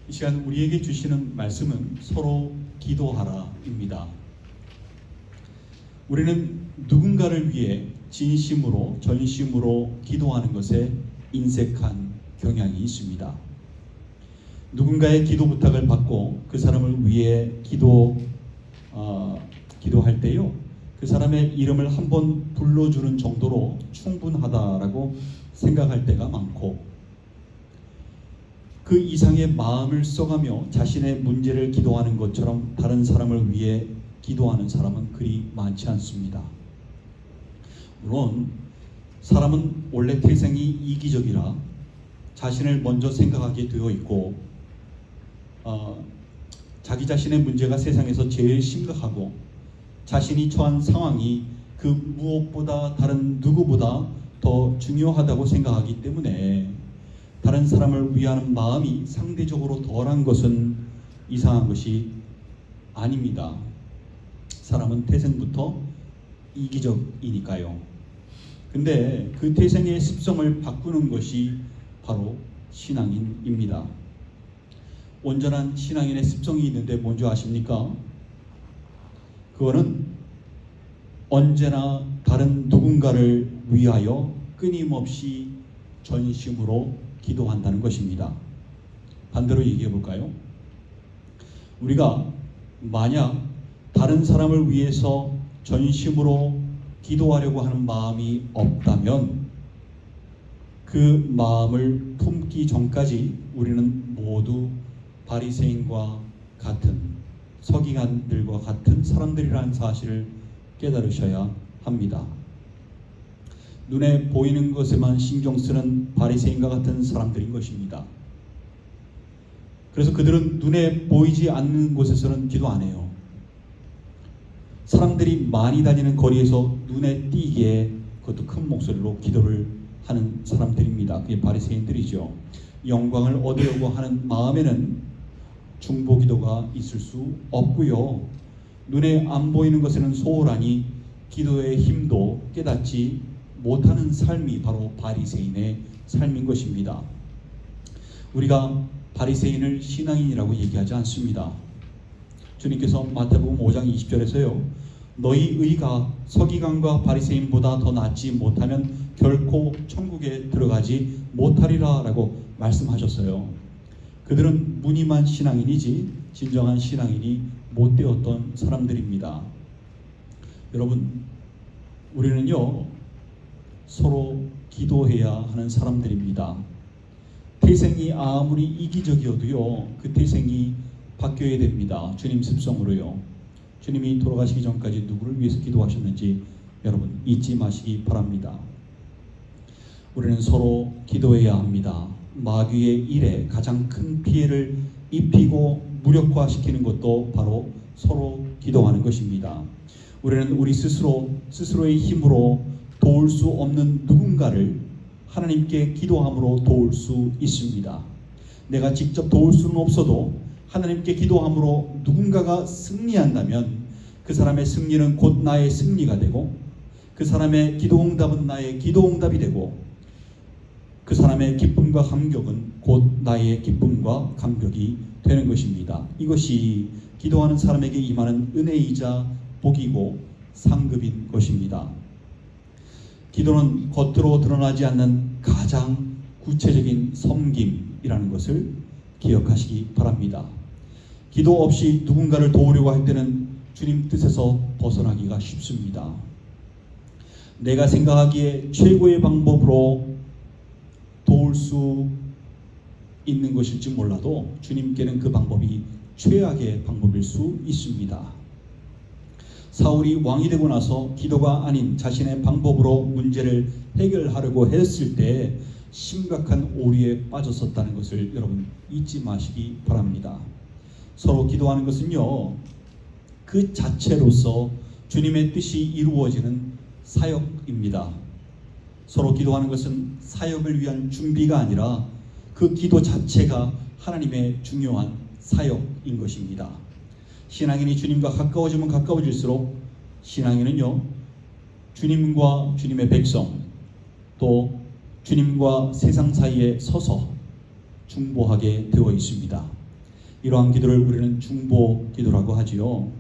이 시간 우리에게 주시는 말씀은 서로 기도하라입니다. 우리는 누군가를 위해 진심으로 전심으로 기도하는 것에 인색한 경향이 있습니다. 누군가의 기도 부탁을 받고 그 사람을 위해 기도할 때요, 그 사람의 이름을 한번 불러주는 정도로 충분하다라고 생각할 때가 많고, 그 이상의 마음을 써가며 자신의 문제를 기도하는 것처럼 다른 사람을 위해 기도하는 사람은 그리 많지 않습니다. 물론 사람은 원래 태생이 이기적이라 자신을 먼저 생각하게 되어 있고, 자기 자신의 문제가 세상에서 제일 심각하고 자신이 처한 상황이 그 무엇보다 다른 누구보다 더 중요하다고 생각하기 때문에 다른 사람을 위하는 마음이 상대적으로 덜한 것은 이상한 것이 아닙니다. 사람은 태생부터 이기적이니까요. 근데 그 태생의 습성을 바꾸는 것이 바로 신앙인입니다. 온전한 신앙인의 습성이 있는데 뭔지 아십니까? 그거는 언제나 다른 누군가를 위하여 끊임없이 전심으로 기도한다는 것입니다. 반대로 얘기해 볼까요? 우리가 만약 다른 사람을 위해서 전심으로 기도하려고 하는 마음이 없다면 그 마음을 품기 전까지 우리는 모두 바리새인과 같은, 서기관들과 같은 사람들이라는 사실을 깨달으셔야 합니다. 눈에 보이는 것에만 신경 쓰는 바리새인과 같은 사람들인 것입니다. 그래서 그들은 눈에 보이지 않는 곳에서는 기도 안 해요. 사람들이 많이 다니는 거리에서 눈에 띄게, 그것도 큰 목소리로 기도를 하는 사람들입니다. 그게 바리새인들이죠. 영광을 얻으려고 하는 마음에는 중보기도가 있을 수 없고요. 눈에 안 보이는 것에는 소홀하니 기도의 힘도 깨닫지 못하는 삶이 바로 바리새인의 삶인 것입니다. 우리가 바리새인을 신앙인이라고 얘기하지 않습니다. 주님께서 마태복음 5장 20절에서요, 너희 의가 서기관과 바리새인보다 더 낫지 못하면 결코 천국에 들어가지 못하리라 라고 말씀하셨어요. 그들은 무늬만 신앙인이지 진정한 신앙인이 못 되었던 사람들입니다. 여러분, 우리는요 서로 기도해야 하는 사람들입니다. 태생이 아무리 이기적이어도요 그 태생이 바뀌어야 됩니다. 주님 습성으로요. 주님이 돌아가시기 전까지 누구를 위해서 기도하셨는지 여러분 잊지 마시기 바랍니다. 우리는 서로 기도해야 합니다. 마귀의 일에 가장 큰 피해를 입히고 무력화시키는 것도 바로 서로 기도하는 것입니다. 우리는 우리 스스로의 힘으로 도울 수 없는 누군가를 하나님께 기도함으로 도울 수 있습니다. 내가 직접 도울 수는 없어도 하나님께 기도함으로 누군가가 승리한다면 그 사람의 승리는 곧 나의 승리가 되고, 그 사람의 기도응답은 나의 기도응답이 되고, 그 사람의 기쁨과 감격은 곧 나의 기쁨과 감격이 되는 것입니다. 이것이 기도하는 사람에게 임하는 은혜이자 복이고 상급인 것입니다. 기도는 겉으로 드러나지 않는 가장 구체적인 섬김이라는 것을 기억하시기 바랍니다. 기도 없이 누군가를 도우려고 할 때는 주님 뜻에서 벗어나기가 쉽습니다. 내가 생각하기에 최고의 방법으로 도울 수 있는 것일지 몰라도 주님께는 그 방법이 최악의 방법일 수 있습니다. 사울이 왕이 되고 나서 기도가 아닌 자신의 방법으로 문제를 해결하려고 했을 때 심각한 오류에 빠졌었다는 것을 여러분 잊지 마시기 바랍니다. 서로 기도하는 것은요 그 자체로서 주님의 뜻이 이루어지는 사역입니다. 서로 기도하는 것은 사역을 위한 준비가 아니라 그 기도 자체가 하나님의 중요한 사역인 것입니다. 신앙인이 주님과 가까워지면 가까워질수록 신앙인은요 주님과 주님의 백성 또 주님과 세상 사이에 서서 중보하게 되어 있습니다. 이러한 기도를 우리는 중보 기도라고 하지요.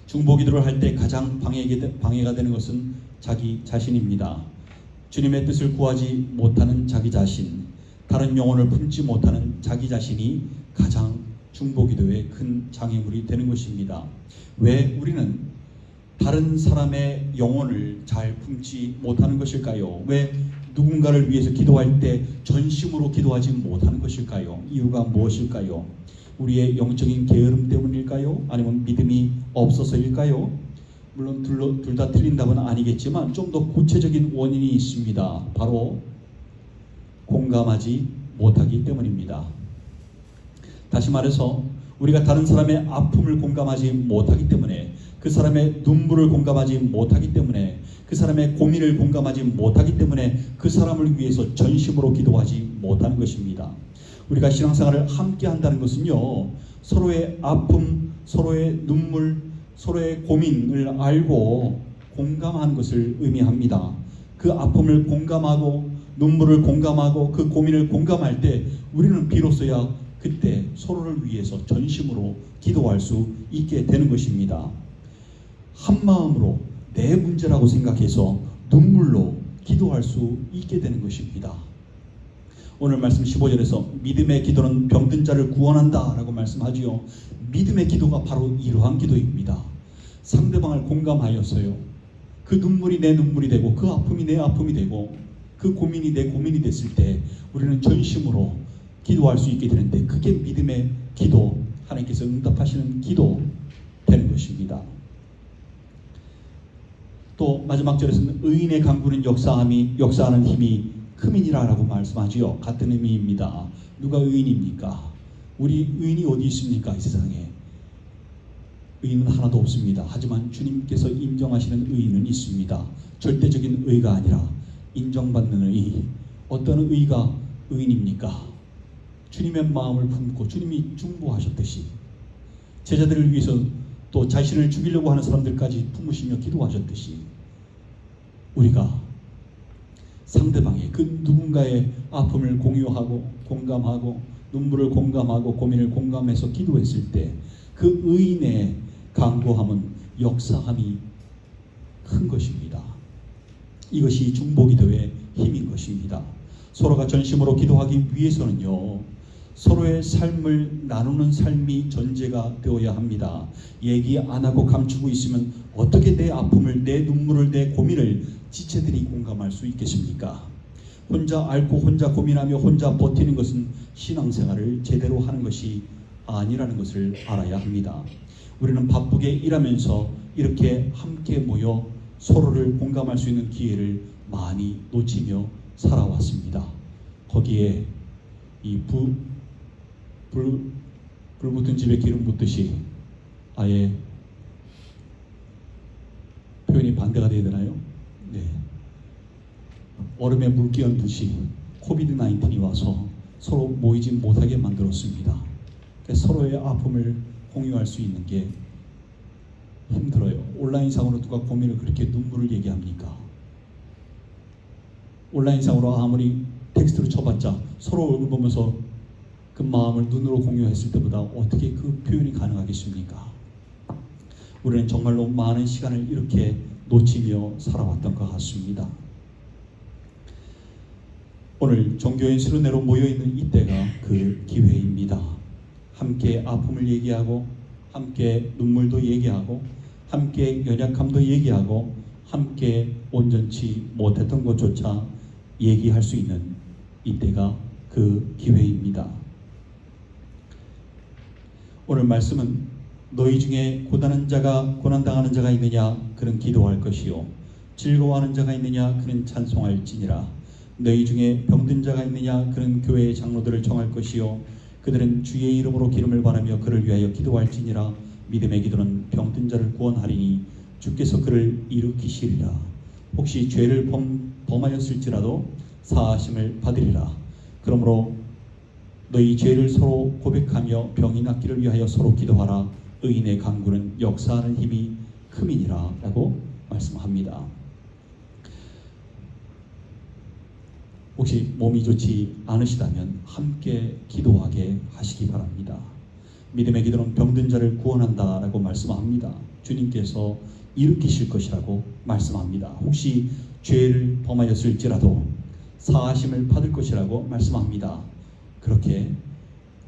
중보 기도를 할 때 가장 방해가 되는 것은 자기 자신입니다. 주님의 뜻을 구하지 못하는 자기 자신, 다른 영혼을 품지 못하는 자기 자신이 가장 중보 기도의 큰 장애물이 되는 것입니다. 왜 우리는 다른 사람의 영혼을 잘 품지 못하는 것일까요? 왜 누군가를 위해서 기도할 때 전심으로 기도하지 못하는 것일까요? 이유가 무엇일까요? 우리의 영적인 게으름 때문일까요? 아니면 믿음이 없어서일까요? 물론 둘 다 틀린 답은 아니겠지만 좀 더 구체적인 원인이 있습니다. 바로 공감하지 못하기 때문입니다. 다시 말해서 우리가 다른 사람의 아픔을 공감하지 못하기 때문에, 그 사람의 눈물을 공감하지 못하기 때문에, 그 사람의 고민을 공감하지 못하기 때문에 그 사람을 위해서 전심으로 기도하지 못하는 것입니다. 우리가 신앙생활을 함께 한다는 것은요, 서로의 아픔, 서로의 눈물, 서로의 고민을 알고 공감하는 것을 의미합니다. 그 아픔을 공감하고 눈물을 공감하고 그 고민을 공감할 때 우리는 비로소야 그때 서로를 위해서 전심으로 기도할 수 있게 되는 것입니다. 한 마음으로 내 문제라고 생각해서 눈물로 기도할 수 있게 되는 것입니다. 오늘 말씀 15절에서 믿음의 기도는 병든 자를 구원한다 라고 말씀하지요. 믿음의 기도가 바로 이러한 기도입니다. 상대방을 공감하여서요, 그 눈물이 내 눈물이 되고 그 아픔이 내 아픔이 되고 그 고민이 내 고민이 됐을 때 우리는 전심으로 기도할 수 있게 되는데, 그게 믿음의 기도, 하나님께서 응답하시는 기도 되는 것입니다. 또 마지막 절에서는 의인의 강구는 역사하는 힘이 크민이라고 말씀하지요. 같은 의미입니다. 누가 의인입니까? 우리 의인이 어디 있습니까? 이 세상에 의인은 하나도 없습니다. 하지만 주님께서 인정하시는 의인은 있습니다. 절대적인 의가 아니라 인정받는 의. 어떤 의가 의인입니까? 주님의 마음을 품고 주님이 중보하셨듯이, 제자들을 위해서 또 자신을 죽이려고 하는 사람들까지 품으시며 기도하셨듯이, 우리가 상대방의 그 누군가의 아픔을 공유하고 공감하고 눈물을 공감하고 고민을 공감해서 기도했을 때 그 의인의 간구함은 역사함이 큰 것입니다. 이것이 중보기도의 힘인 것입니다. 서로가 전심으로 기도하기 위해서는요, 서로의 삶을 나누는 삶이 전제가 되어야 합니다. 얘기 안 하고 감추고 있으면 어떻게 내 아픔을, 내 눈물을, 내 고민을 지체들이 공감할 수 있겠습니까? 혼자 앓고 혼자 고민하며 혼자 버티는 것은 신앙생활을 제대로 하는 것이 아니라는 것을 알아야 합니다. 우리는 바쁘게 일하면서 이렇게 함께 모여 서로를 공감할 수 있는 기회를 많이 놓치며 살아왔습니다. 거기에 이 불 붙은 집에 기름 붓듯이, 아예 표현이 반대가 되어야 되나요? 네. 얼음에 물 끼얹 듯이 코비드-19이 와서 서로 모이지 못하게 만들었습니다. 서로의 아픔을 공유할 수 있는 게 힘들어요. 온라인상으로 누가 고민을 그렇게 눈물을 얘기합니까? 온라인상으로 아무리 텍스트로 쳐봤자 서로 얼굴 보면서 그 마음을 눈으로 공유했을 때보다 어떻게 그 표현이 가능하겠습니까? 우리는 정말로 많은 시간을 이렇게 놓치며 살아왔던 것 같습니다. 오늘 종교인 수련회로 모여있는 이때가 그 기회입니다. 함께 아픔을 얘기하고, 함께 눈물도 얘기하고, 함께 연약함도 얘기하고, 함께 온전치 못했던 것조차 얘기할 수 있는 이때가 그 기회입니다. 오늘 말씀은 너희 중에 고난당하는 자가 있느냐 그는 기도할 것이요, 즐거워하는 자가 있느냐 그는 찬송할지니라. 너희 중에 병든 자가 있느냐 그는 교회의 장로들을 정할 것이요, 그들은 주의 이름으로 기름을 바르며 그를 위하여 기도할지니라. 믿음의 기도는 병든 자를 구원하리니 주께서 그를 일으키시리라. 혹시 죄를 범하였을지라도 사하심을 받으리라. 그러므로 너희 죄를 서로 고백하며 병이 낫기를 위하여 서로 기도하라. 의인의 간구는 역사하는 힘이 크민이라 라고 말씀합니다. 혹시 몸이 좋지 않으시다면 함께 기도하게 하시기 바랍니다. 믿음의 기도는 병든 자를 구원한다라고 말씀합니다. 주님께서 일으키실 것이라고 말씀합니다. 혹시 죄를 범하였을지라도 사하심을 받을 것이라고 말씀합니다. 그렇게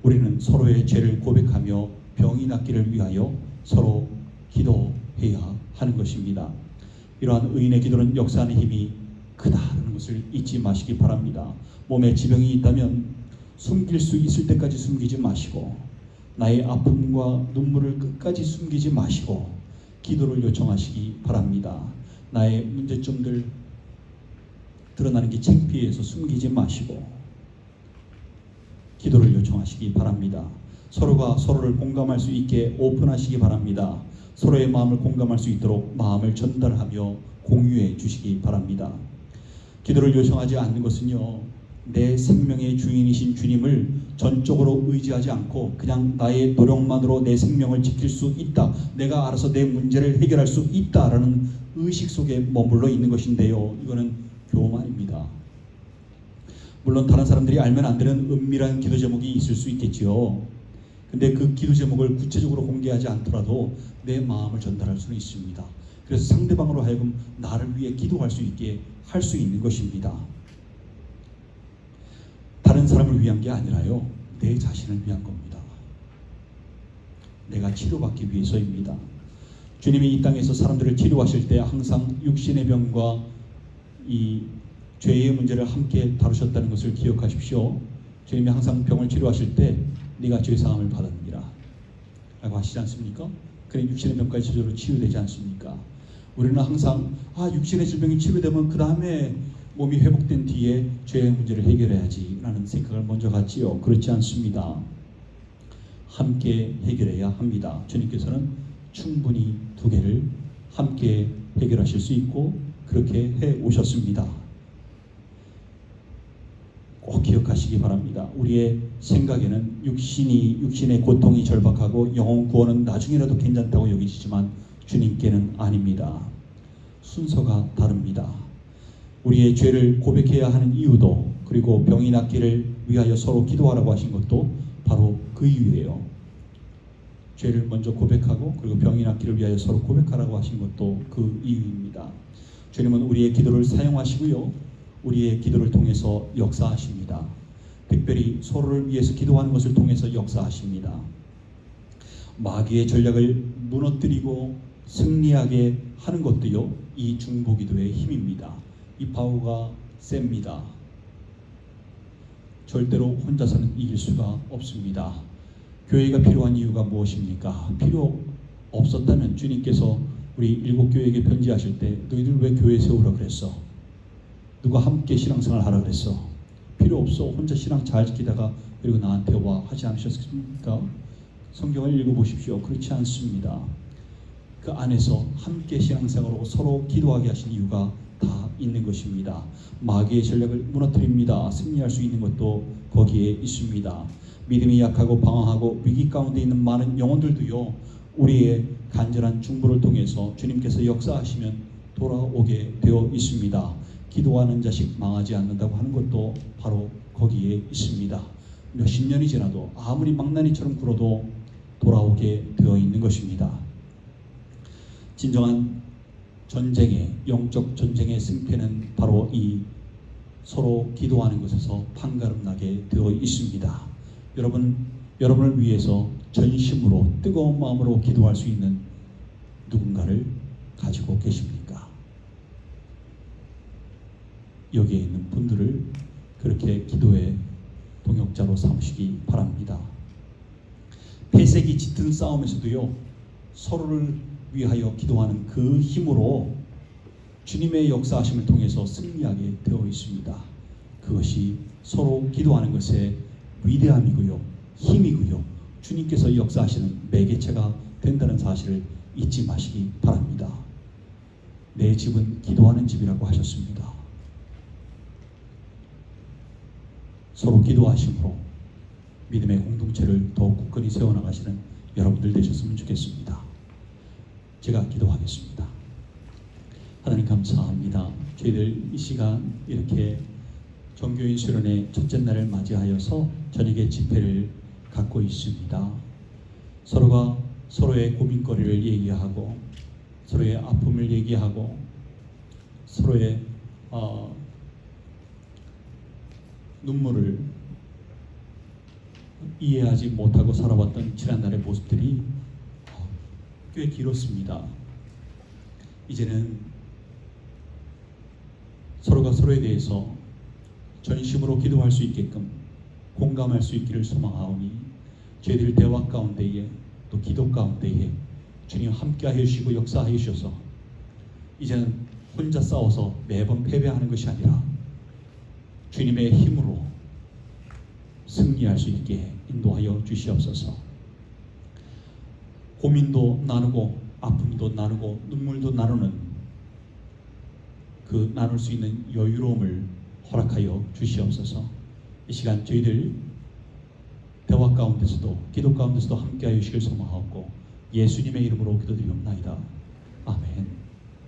우리는 서로의 죄를 고백하며 병이 낫기를 위하여 서로 기도해야 하는 것입니다. 이러한 의인의 기도는 역사하는 힘이 크다는 것을 잊지 마시기 바랍니다. 몸에 지병이 있다면 숨길 수 있을 때까지 숨기지 마시고 나의 아픔과 눈물을 끝까지 숨기지 마시고 기도를 요청하시기 바랍니다. 나의 문제점들 드러나는 게 창피해서 숨기지 마시고 기도를 요청하시기 바랍니다. 서로가 서로를 공감할 수 있게 오픈하시기 바랍니다. 서로의 마음을 공감할 수 있도록 마음을 전달하며 공유해 주시기 바랍니다. 기도를 요청하지 않는 것은요, 내 생명의 주인이신 주님을 전적으로 의지하지 않고 그냥 나의 노력만으로 내 생명을 지킬 수 있다, 내가 알아서 내 문제를 해결할 수 있다라는 의식 속에 머물러 있는 것인데요, 이거는 교만입니다. 물론 다른 사람들이 알면 안 되는 은밀한 기도 제목이 있을 수 있겠지요. 근데 그 기도 제목을 구체적으로 공개하지 않더라도 내 마음을 전달할 수는 있습니다. 그래서 상대방으로 하여금 나를 위해 기도할 수 있게 할 수 있는 것입니다. 다른 사람을 위한 게 아니라요, 내 자신을 위한 겁니다. 내가 치료받기 위해서입니다. 주님이 이 땅에서 사람들을 치료하실 때 항상 육신의 병과 이 죄의 문제를 함께 다루셨다는 것을 기억하십시오. 주님이 항상 병을 치료하실 때 네가 죄사함을 받았느니라 라고 하시지 않습니까? 그래 육신의 병까지 저절로 치유되지 않습니까? 우리는 항상 육신의 질병이 치료되면 그 다음에 몸이 회복된 뒤에 죄의 문제를 해결해야지 라는 생각을 먼저 갖지요. 그렇지 않습니다. 함께 해결해야 합니다. 주님께서는 충분히 두 개를 함께 해결하실 수 있고 그렇게 해 오셨습니다. 꼭 기억하시기 바랍니다. 우리의 생각에는 육신의 고통이 절박하고 영혼 구원은 나중이라도 괜찮다고 여기시지만 주님께는 아닙니다. 순서가 다릅니다. 우리의 죄를 고백해야 하는 이유도, 그리고 병이 낫기를 위하여 서로 기도하라고 하신 것도 바로 그 이유예요. 죄를 먼저 고백하고 그리고 병이 낫기를 위하여 서로 고백하라고 하신 것도 그 이유입니다. 주님은 우리의 기도를 사용하시고요, 우리의 기도를 통해서 역사하십니다. 특별히 서로를 위해서 기도하는 것을 통해서 역사하십니다. 마귀의 전략을 무너뜨리고 승리하게 하는 것도요, 이 중보기도의 힘입니다. 이 파워가 셉니다. 절대로 혼자서는 이길 수가 없습니다. 교회가 필요한 이유가 무엇입니까? 필요 없었다면 주님께서 우리 7교회에게 편지하실 때 너희들 왜 교회 세우라 그랬어? 누가 함께 신앙생활 하라 그랬어? 필요 없어. 혼자 신앙 잘 지키다가 그리고 나한테 와 하지 않으셨습니까? 성경을 읽어보십시오. 그렇지 않습니다. 그 안에서 함께 신앙생활하고 서로 기도하게 하신 이유가 다 있는 것입니다. 마귀의 전략을 무너뜨립니다. 승리할 수 있는 것도 거기에 있습니다. 믿음이 약하고 방황하고 위기 가운데 있는 많은 영혼들도요, 우리의 간절한 중보를 통해서 주님께서 역사하시면 돌아오게 되어 있습니다. 기도하는 자식 망하지 않는다고 하는 것도 바로 거기에 있습니다. 몇십 년이 지나도 아무리 망나니처럼 굴어도 돌아오게 되어 있는 것입니다. 진정한 전쟁의, 영적 전쟁의 승패는 바로 이 서로 기도하는 것에서 판가름나게 되어 있습니다. 여러분을 위해서 전심으로 뜨거운 마음으로 기도할 수 있는 누군가를 가지고 계십니까? 여기에 있는 분들을 그렇게 기도의 동역자로 삼으시기 바랍니다. 폐색이 짙은 싸움에서도요, 서로를 위하여 기도하는 그 힘으로 주님의 역사하심을 통해서 승리하게 되어 있습니다. 그것이 서로 기도하는 것의 위대함이고요, 힘이고요, 주님께서 역사하시는 매개체가 된다는 사실을 잊지 마시기 바랍니다. 내 집은 기도하는 집이라고 하셨습니다. 서로 기도하심으로 믿음의 공동체를 더욱 굳건히 세워나가시는 여러분들 되셨으면 좋겠습니다. 제가 기도하겠습니다. 하나님 감사합니다. 저희들 이 시간 이렇게 정교인 수련의 첫째 날을 맞이하여서 저녁에 집회를 갖고 있습니다. 서로가 서로의 고민거리를 얘기하고 서로의 아픔을 얘기하고 서로의 눈물을 이해하지 못하고 살아왔던 지난날의 모습들이 꽤 길었습니다. 이제는 서로가 서로에 대해서 전심으로 기도할 수 있게끔 공감할 수 있기를 소망하오니 저희들 대화 가운데에 또 기도 가운데에 주님 함께하여 주시고 역사하여 주셔서 이제는 혼자 싸워서 매번 패배하는 것이 아니라 주님의 힘으로 승리할 수 있게 인도하여 주시옵소서. 고민도 나누고 아픔도 나누고 눈물도 나누는 그 나눌 수 있는 여유로움을 허락하여 주시옵소서. 이 시간 저희들 대화 가운데서도 기도 가운데서도 함께하여 주시길 소망하고 예수님의 이름으로 기도드리옵나이다. 아멘.